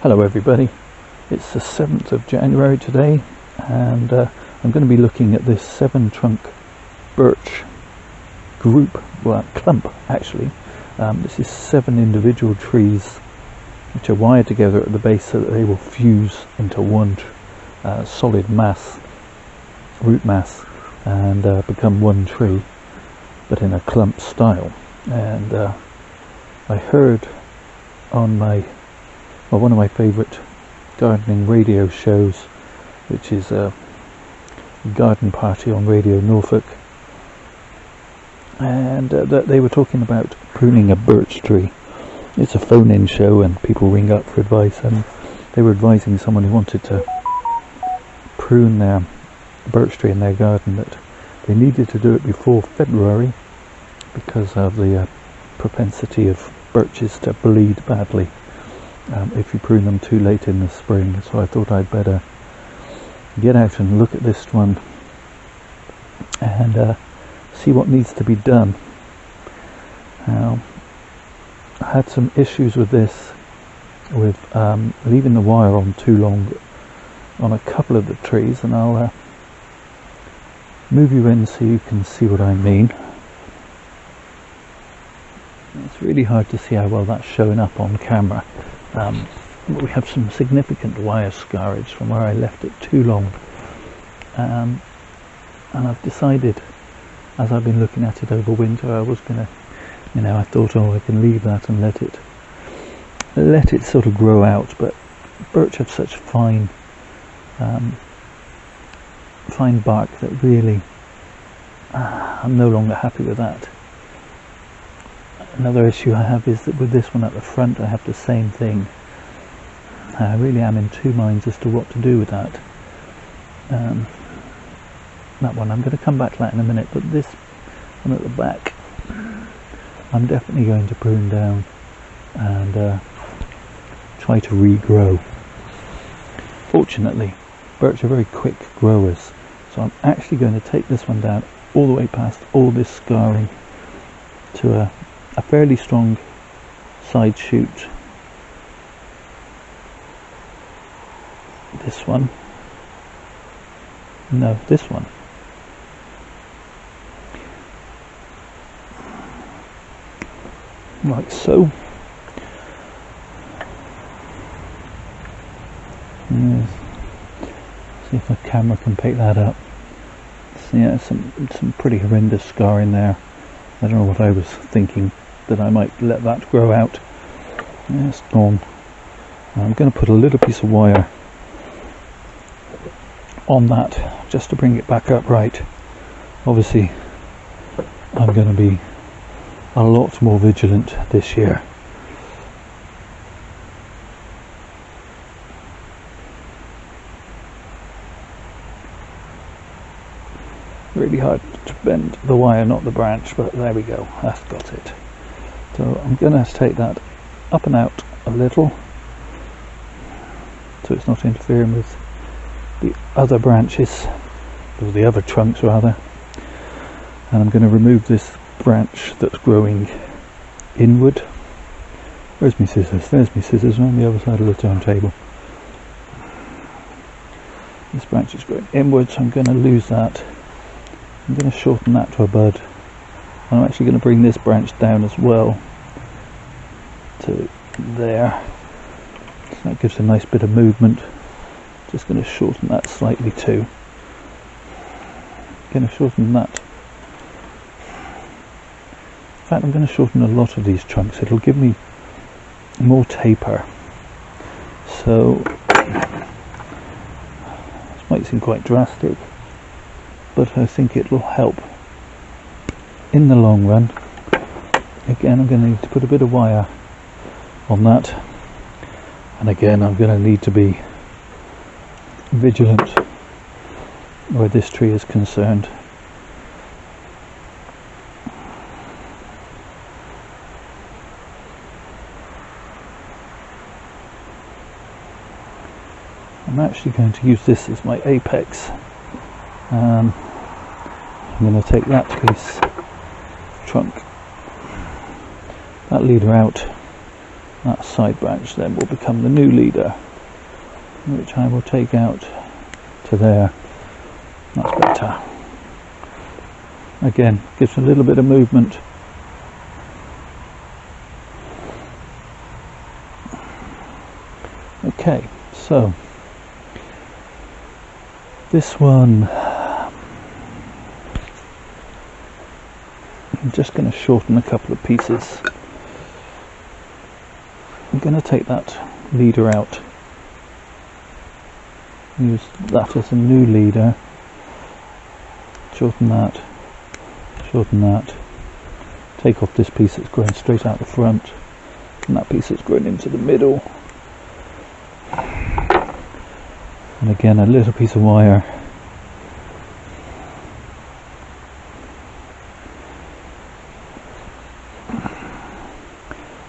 Hello everybody, it's the 7th of January today, and I'm going to be looking at this 7-trunk birch group, well, clump actually. This is 7 individual trees which are wired together at the base so that they will fuse into one solid mass, root mass, and become one tree, but in a clump style. And I heard on one of my favourite gardening radio shows, which is a garden party on Radio Norfolk, and that they were talking about pruning a birch tree. It's a phone-in show and people ring up for advice, and they were advising someone who wanted to prune their birch tree in their garden that they needed to do it before February because of the propensity of birches to bleed badly if you prune them too late in the spring. So I thought I'd better get out and look at this one and see what needs to be done. Now, I had some issues with this, with leaving the wire on too long on a couple of the trees, and I'll move you in so you can see what I mean. It's really hard to see how well that's showing up on camera. But we have some significant wire scarage from where I left it too long, and I've decided, as I've been looking at it over winter, I was gonna, I thought, I can leave that and let it sort of grow out. But birch have such fine bark that really I'm no longer happy with that. Another issue I have is that with this one at the front I have the same thing. I really am in two minds as to what to do with that. That one, I'm going to come back to that in a minute, but this one at the back I'm definitely going to prune down and try to regrow. Fortunately, birch are very quick growers, so I'm actually going to take this one down all the way past all this scarring to a fairly strong side shoot. This one. No, this one. Like so. Yes. See if the camera can pick that up. So yeah, some pretty horrendous scarring there. I don't know what I was thinking, that I might let that grow out. Yeah, it's gone. I'm going to put a little piece of wire on that just to bring it back upright. Obviously I'm going to be a lot more vigilant this year. Really hard to bend the wire, not the branch, but there we go, that's got it. So I'm going to take that up and out a little so it's not interfering with the other branches, or the other trunks rather, and I'm going to remove this branch that's growing inward. Where's my scissors? There's my scissors on the other side of the turntable. This branch is growing inward, so I'm going to lose that. I'm going to shorten that to a bud. I'm actually going to bring this branch down as well to there, so that gives a nice bit of movement. Just going to shorten that slightly too. Going to shorten that. In fact, I'm going to shorten a lot of these trunks. It'll give me more taper. So this might seem quite drastic, but I think it will help in the long run. Again, I'm going to need to put a bit of wire on that, and again I'm going to need to be vigilant where this tree is concerned. I'm actually going to use this as my apex. I'm going to take that piece, trunk, that leader out, that side branch then will become the new leader, which I will take out to there. That's better. Again, gives a little bit of movement. Okay, so this one I'm just going to shorten a couple of pieces. I'm going to take that leader out, use that as a new leader, shorten that, take off this piece that's growing straight out the front, and that piece that's growing into the middle, and again a little piece of wire.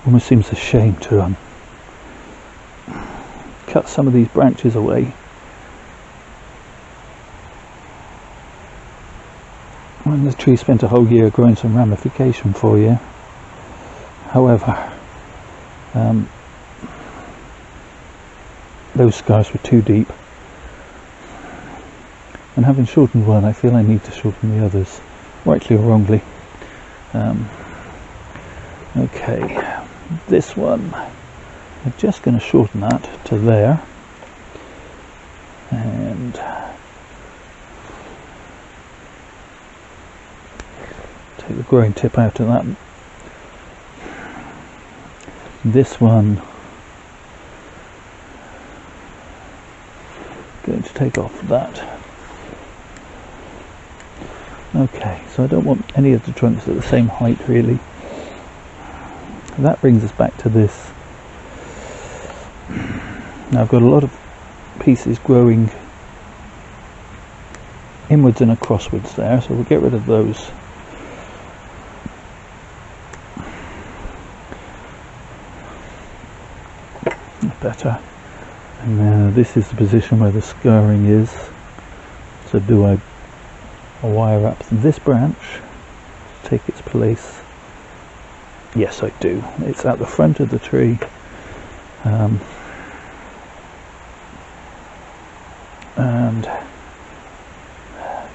Almost seems a shame to cut some of these branches away when the tree spent a whole year growing some ramification for you. However, those scars were too deep, and having shortened one, I feel I need to shorten the others, rightly or wrongly. Okay. This one, I'm just going to shorten that to there, and take the growing tip out of that. This one, going to take off that. Okay, so I don't want any of the trunks at the same height really. That brings us back to this. Now I've got a lot of pieces growing inwards and acrosswards there, so we'll get rid of those. Better. And now this is the position where the scarring is. So do I wire up this branch to take its place? Yes, I do. It's at the front of the tree, and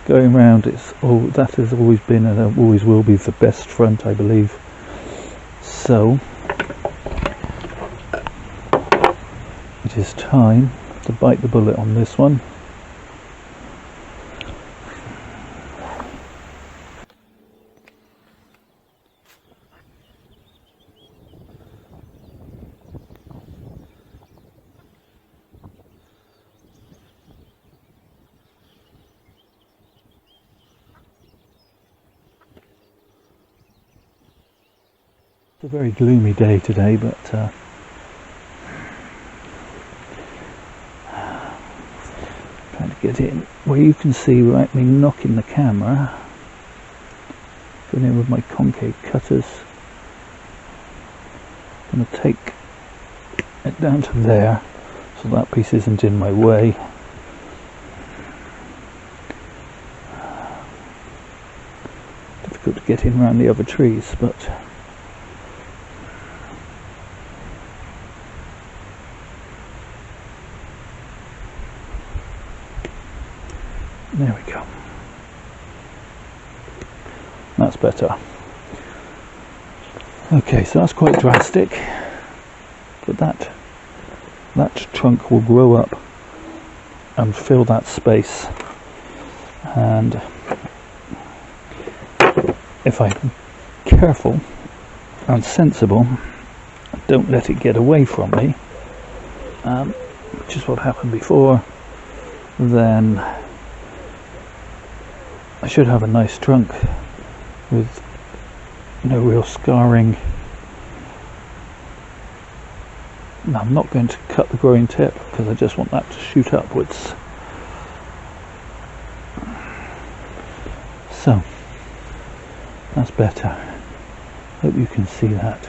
going round, that has always been and always will be the best front, I believe. So it is time to bite the bullet on this one. It's a very gloomy day today, but trying to get in where you can see without me knocking the camera. Going in with my concave cutters. Going to take it down to there so that piece isn't in my way. Difficult to get in around the other trees, but there we go. That's better. Okay, so that's quite drastic, but that trunk will grow up and fill that space, and if I'm careful and sensible, don't let it get away from me, which is what happened before, then I should have a nice trunk with no real scarring. Now, I'm not going to cut the growing tip because I just want that to shoot upwards. So that's better. Hope you can see that.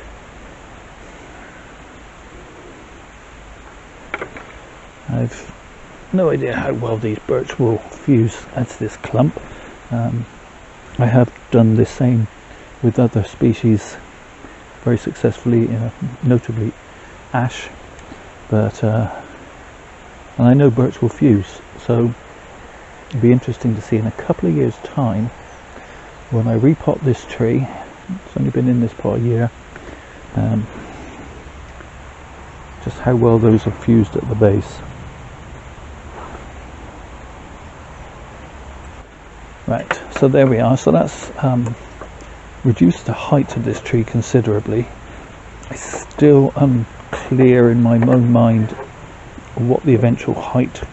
I've no idea how well these birch will fuse as this clump. I have done the same with other species very successfully, notably ash, but and I know birch will fuse, so it'll be interesting to see in a couple of years' time when I repot this tree. It's only been in this pot a year, just how well those have fused at the base. Right, so there we are. So that's reduced the height of this tree considerably. It's still unclear in my own mind what the eventual height of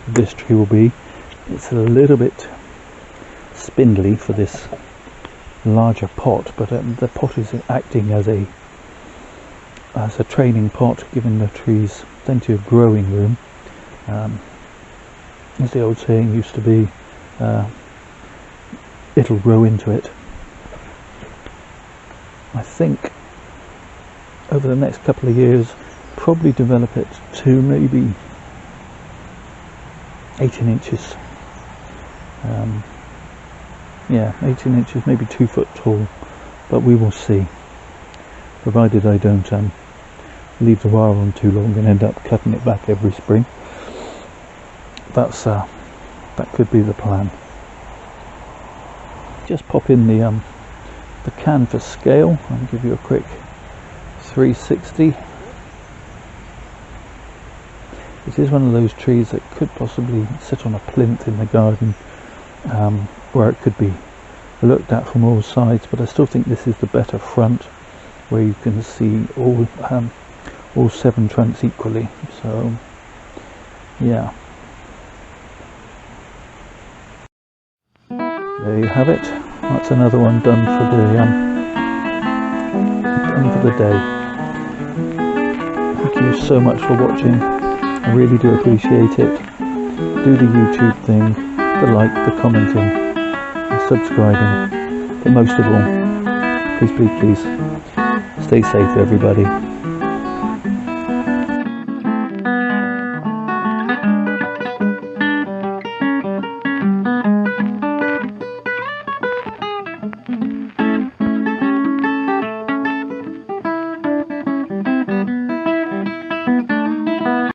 this tree will be. It's a little bit spindly for this larger pot, but the pot is acting as a training pot, giving the trees plenty of growing room. As the old saying used to be, it'll grow into it. I think over the next couple of years probably develop it to maybe 18 inches. Yeah, 18 inches, maybe 2 foot tall, but we will see, provided I don't leave the wire on too long and end up cutting it back every spring. That could be the plan. Just pop in the canvas scale and give you a quick 360. It is one of those trees that could possibly sit on a plinth in the garden, where it could be looked at from all sides, but I still think this is the better front, where you can see all 7 trunks equally. So yeah, there you have it. That's another one done for the day. Thank you so much for watching. I really do appreciate it. Do the YouTube thing, the like, the commenting, the subscribing, but most of all, please stay safe, everybody.